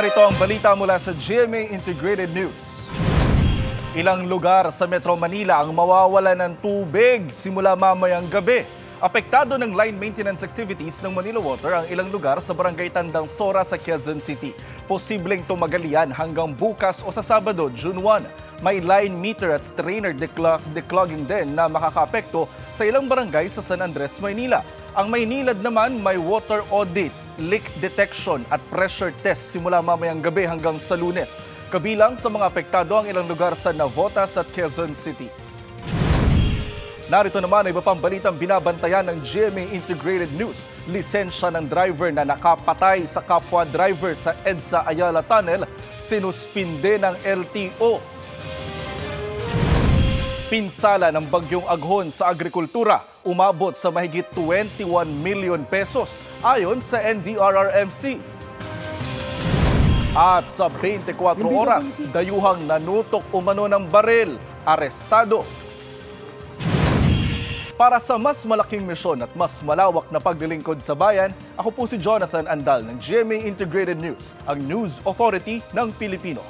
Narito ang balita mula sa GMA Integrated News. Ilang lugar sa Metro Manila ang mawawala ng tubig simula mamayang gabi. Apektado ng line maintenance activities ng Manila Water ang ilang lugar sa barangay Tandang Sora sa Quezon City. Posibleng tumagal yan hanggang bukas o sa Sabado, June 1. May line meter at strainer declogging din na makakaapekto sa ilang barangay sa San Andres, Maynila. Ang Maynilad naman may water audit, leak detection at pressure test simula mamayang gabi hanggang sa Lunes. Kabilang sa mga apektado ang ilang lugar sa Navotas at Quezon City. Narito naman ay iba pang balitang binabantayan ng GMA Integrated News. Lisensya ng driver na nakapatay sa kapwa driver sa EDSA Ayala Tunnel, sinuspinde ng LTO. Pinsala ng bagyong Aghon sa agrikultura, umabot sa mahigit 21 million pesos ayon sa NDRRMC. At sa 24 oras, dayuhang nanutok umano ng baril, arestado. Para sa mas malaking misyon at mas malawak na paglilingkod sa bayan, ako po si Jonathan Andal ng GMA Integrated News, ang News Authority ng Pilipino.